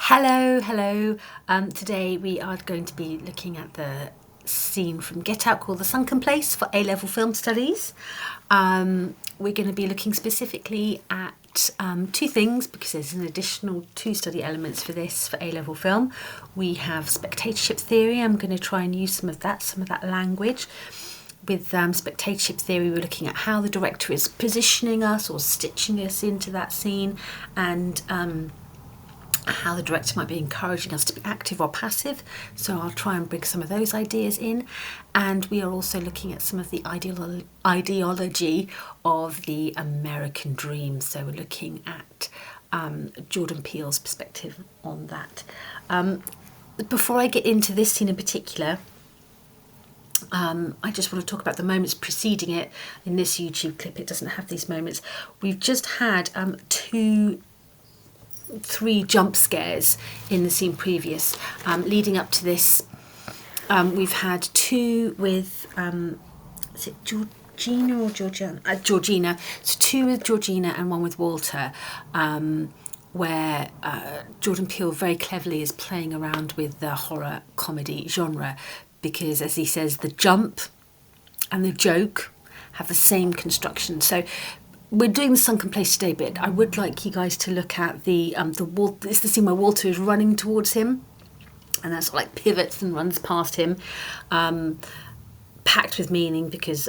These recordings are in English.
Hello, hello. Today we are going to be looking at the scene from Get Out called The Sunken Place for A-level film studies. We're going to be looking specifically at two things because there's an additional two study elements for this for A-level film. We have spectatorship theory. I'm going to try and use some of that language. With spectatorship theory, we're looking at how the director is positioning us or stitching us into that scene, and how the director might be encouraging us to be active or passive. So I'll try and bring some of those ideas in. And we are also looking at some of the ideology of the American dream. So we're looking at Jordan Peele's perspective on that. Before I get into this scene in particular, I just want to talk about the moments preceding it. In this YouTube clip, it doesn't have these moments. We've just had three jump scares in the scene previous. Leading up to this, we've had two with, is it Georgina or Georgiana? Georgina. So two with Georgina and one with Walter, where Jordan Peele very cleverly is playing around with the horror comedy genre, because as he says, the jump and the joke have the same construction. So we're doing the Sunken Place today, but I would like you guys to look at it's the scene where Walter is running towards him, and that's like pivots and runs past him, packed with meaning because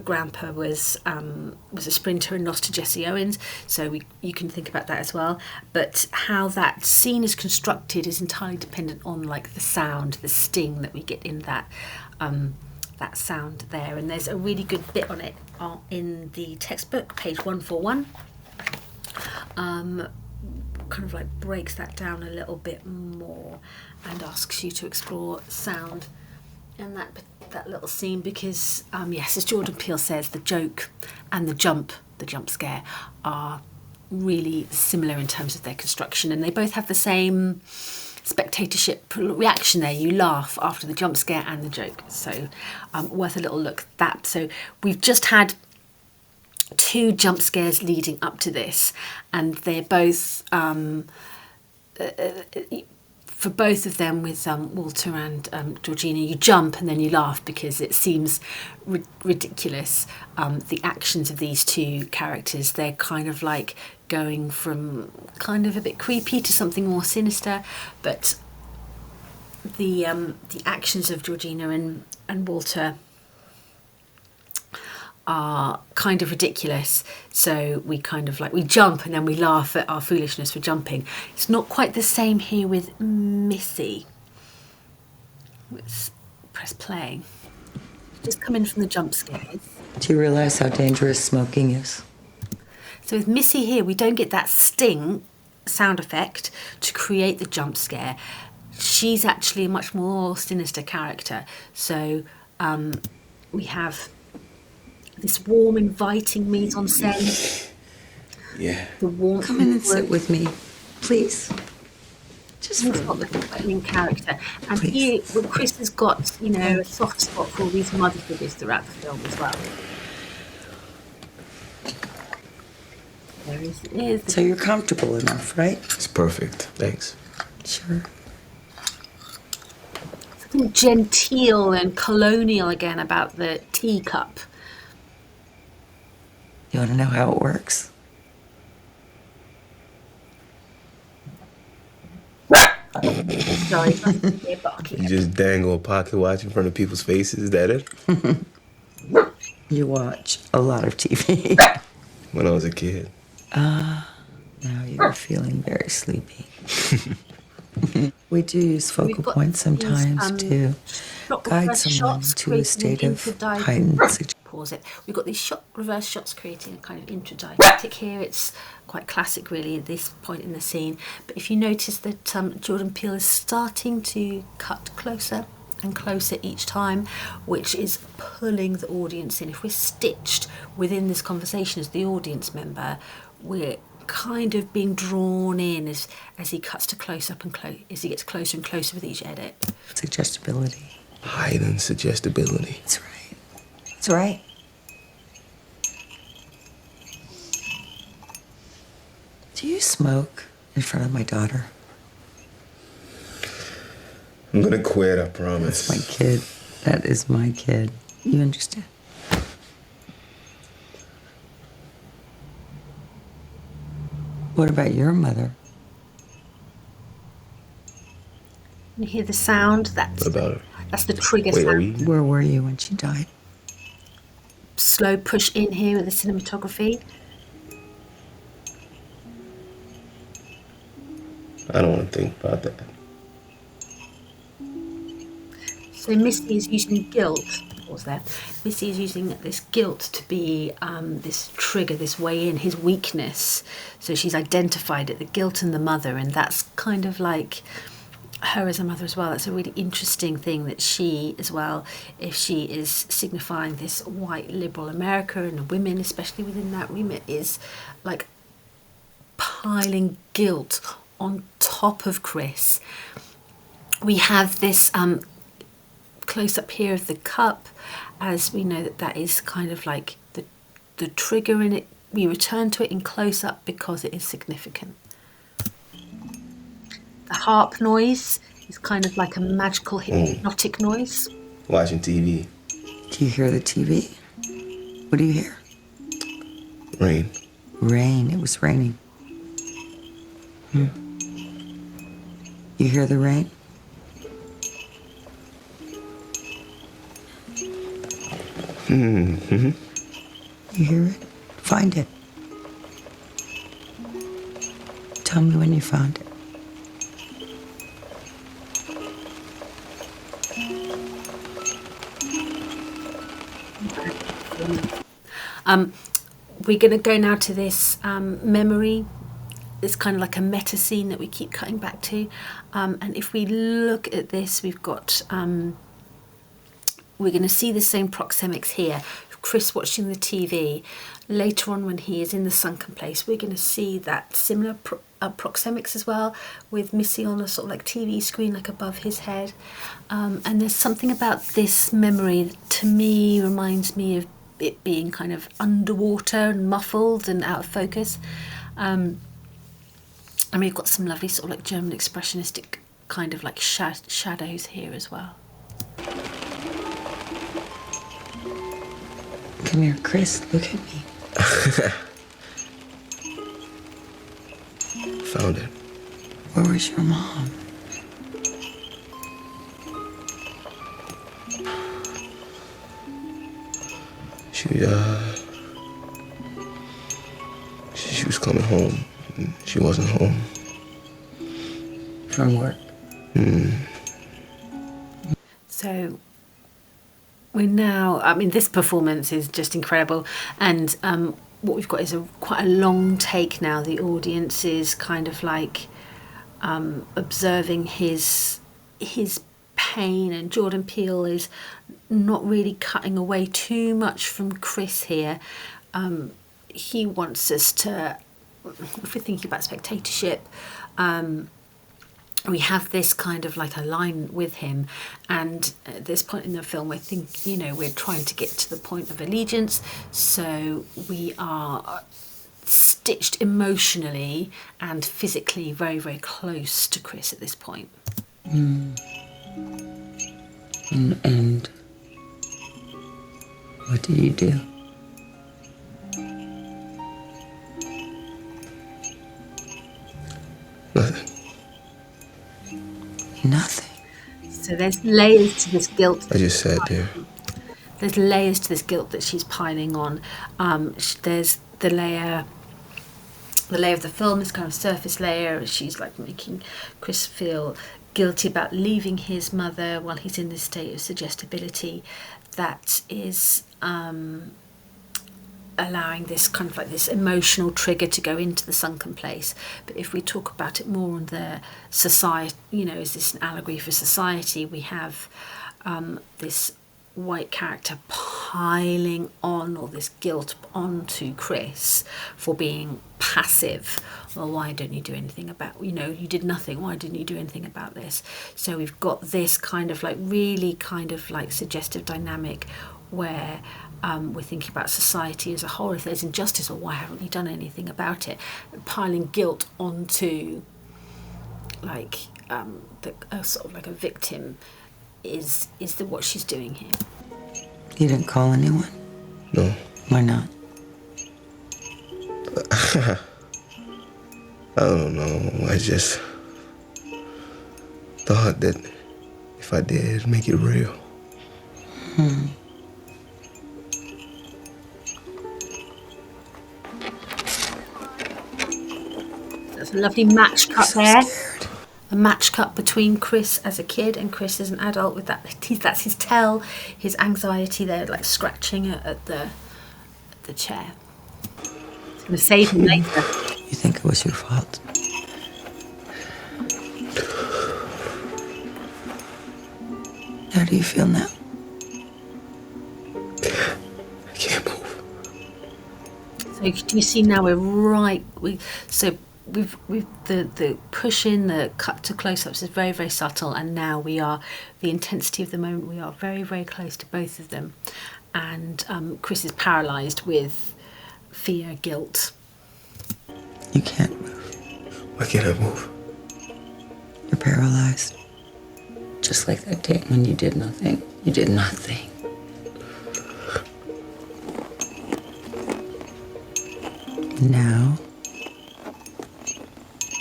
Grandpa was a sprinter and lost to Jesse Owens, so you can think about that as well. But how that scene is constructed is entirely dependent on like the sound, the sting that we get in that sound there. And there's a really good bit on it in the textbook, page 141. Kind of like breaks that down a little bit more and asks you to explore sound in that little scene, because yes, as Jordan Peele says, the joke and the jump scare are really similar in terms of their construction, and they both have the same spectatorship reaction there. You laugh after the jump scare and the joke, so worth a little look at that. So we've just had two jump scares leading up to this, and they're both for both of them with Walter and Georgina, you jump and then you laugh because it seems ridiculous. The actions of these two characters, they're kind of like going from kind of a bit creepy to something more sinister, but the actions of Georgina and Walter are kind of ridiculous, so we kind of like, we jump and then we laugh at our foolishness for jumping. It's not quite the same here with Missy. Let's press play. Just come in from the jump scares. Do you realize how dangerous smoking is? So with Missy here, we don't get that sting sound effect to create the jump scare. She's actually a much more sinister character. So we have this warm, inviting mise-en-scène. Yeah. The warmth. Come in and sit with me, please. Just He's got the compelling character, and please. here, well, Chris has got, you know, a soft spot for all these mother figures throughout the film as well. There is. So you're comfortable enough, right? It's perfect. Thanks. Sure. Something genteel and colonial again about the teacup. You want to know how it works? Sorry, they're barking. You just dangle a pocket watch in front of people's faces. Is that it? You watch a lot of TV. When I was a kid. Now you're feeling very sleepy. We do use focal points sometimes to guide someone to a state of heightened suggestion. Pause it. We've got these reverse shots creating a kind of introdidactic here. It's quite classic really at this point in the scene. But if you notice that Jordan Peele is starting to cut closer and closer each time, which is pulling the audience in. If we're stitched within this conversation as the audience member, we're kind of being drawn in as he cuts to close up and as he gets closer and closer with each edit. Suggestibility. Heightened suggestibility. That's right. That's right. Do you smoke in front of my daughter? I'm gonna quit, I That's promise. my kid. That is my kid. You understand? What about your mother? You hear the sound? What about her? That's the trigger Wait, are sound. we? Where were you when she died? Slow push in here with the cinematography. I don't want to think about that. So Missy is using guilt. Pause there. Missy is using this guilt to be this trigger, this way in, his weakness. So she's identified it, the guilt and the mother, and that's kind of like her as a mother as well. That's a really interesting thing that she as well, if she is signifying this white liberal America and women, especially within that remit, is like piling guilt on top of Chris. We have this close up here of the cup, as we know that that is kind of like the trigger in it. We return to it in close up because it is significant. The harp noise is kind of like a magical hypnotic noise. Watching TV. Do you hear the TV? What do you hear? Rain. Rain. It was raining. You hear the rain? Mm-hmm. You hear it? Find it. Tell me when you found it. We're going to go now to this memory. It's kind of like a meta scene that we keep cutting back to. And if we look at this, we've got, we're going to see the same proxemics here. Chris watching the TV. Later on when he is in the sunken place, we're going to see that similar proxemics as well, with Missy on a sort of like TV screen like above his head. And there's something about this memory that to me reminds me of it being kind of underwater and muffled and out of focus. And we've got some lovely sort of like German expressionistic kind of like shadows here as well. Come here, Chris. Look at me. Found it. Where was your mom? She was coming home. She wasn't home. From work. So we're now, I mean, this performance is just incredible. And what we've got is quite a long take now. The audience is kind of like observing his pain, and Jordan Peele is not really cutting away too much from Chris here. He wants us to, if we're thinking about spectatorship, we have this kind of like a line with him, and at this point in the film I think, you know, we're trying to get to the point of allegiance, so we are stitched emotionally and physically very, very close to Chris at this point. And what did you do? Nothing. Nothing. So there's layers to this guilt. I just sat there. There's layers to this guilt that she's piling on. There's the layer of the film, this kind of surface layer. She's like making Chris feel guilty about leaving his mother while he's in this state of suggestibility that is allowing this kind of like this emotional trigger to go into the sunken place. But if we talk about it more on the society, you know, is this an allegory for society? We have this white character piling on all this guilt onto Chris for being passive. Well, why don't you do anything about, you know, you did nothing, why didn't you do anything about this? So we've got this kind of like really kind of like suggestive dynamic where we're thinking about society as a whole. If there's injustice, or why haven't we done anything about it? Piling guilt onto like sort of like a victim is what she's doing here. You didn't call anyone? No. Why not? I don't know. I just thought that if I did, it'd make it real. There's a lovely match cut So there. scared. A match cut between Chris as a kid and Chris as an adult with that's his tell, his anxiety there, like scratching at the chair. It's going to save him later. You think it was your fault? How do you feel now? I can't move. So do you see now we've the push in, the cut to close-ups is very, very subtle, and now the intensity of the moment, we are very, very close to both of them, and Chris is paralysed with fear, guilt. You can't move. Why can't I move? You're paralyzed. Just like that day when you did nothing. You did nothing. Now,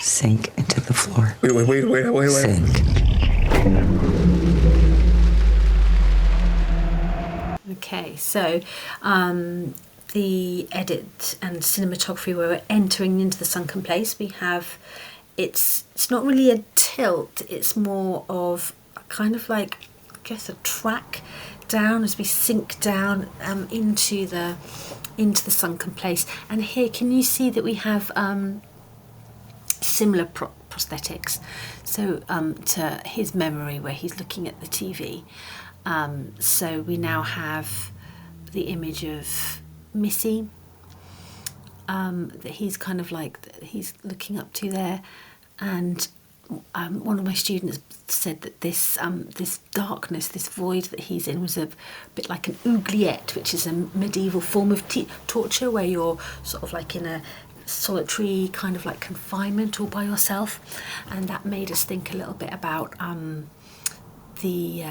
sink into the floor. Wait. Sink. Okay, so the edit and cinematography, where we're entering into the sunken place, we have it's not really a tilt, it's more of a kind of like, I guess, a track down as we sink down into the sunken place. And here, can you see that we have similar prosthetics, so to his memory where he's looking at the TV. So we now have the image of Missy that he's kind of like, he's looking up to there, and one of my students said that this darkness, this void that he's in, was a bit like an oubliette, which is a medieval form of torture where you're sort of like in a solitary kind of like confinement all by yourself, and that made us think a little bit about the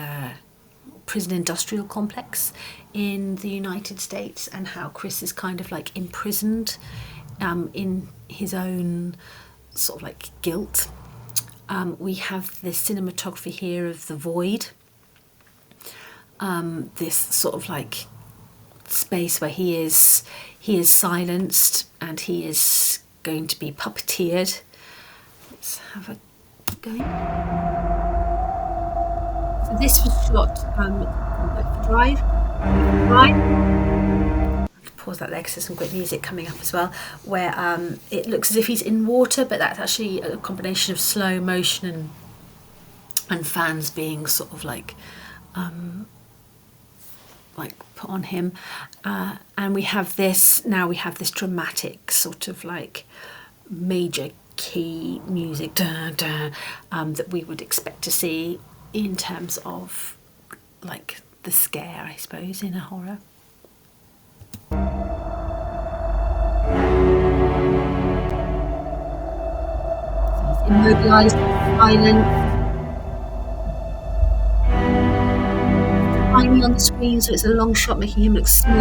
prison industrial complex in the United States, and how Chris is kind of like imprisoned in his own sort of like guilt. We have this cinematography here of the void, this sort of like space where he is silenced and he is going to be puppeteered. Let's have a go. So this was shot at the drive. Pause that there because there's some great music coming up as well, where it looks as if he's in water, but that's actually a combination of slow motion and fans being sort of like put on him, and we have this dramatic sort of like major key music that we would expect to see in terms of like the scare, I suppose, in a horror. Immobilised, silent, tiny on the screen, so it's a long shot making him look small.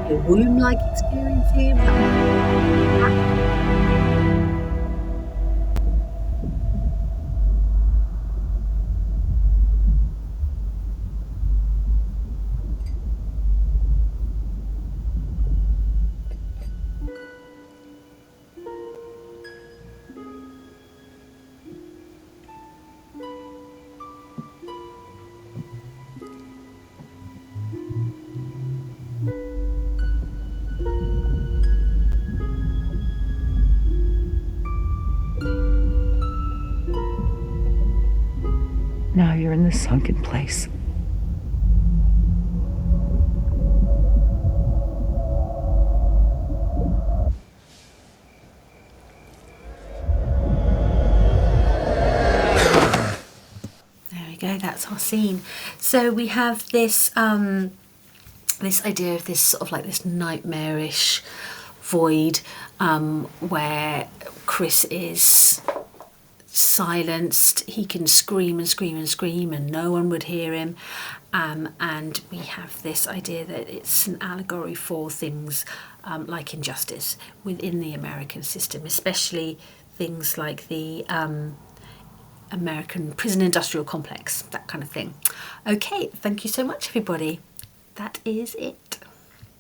A womb-like experience here. Now you're in the sunken place. that's our scene. So we have this this idea of this sort of like this nightmarish void where Chris is silenced. He can scream and scream and scream and no one would hear him, and we have this idea that it's an allegory for things like injustice within the American system, especially things like the American prison industrial complex, that kind of thing. Okay, thank you so much everybody. That is it.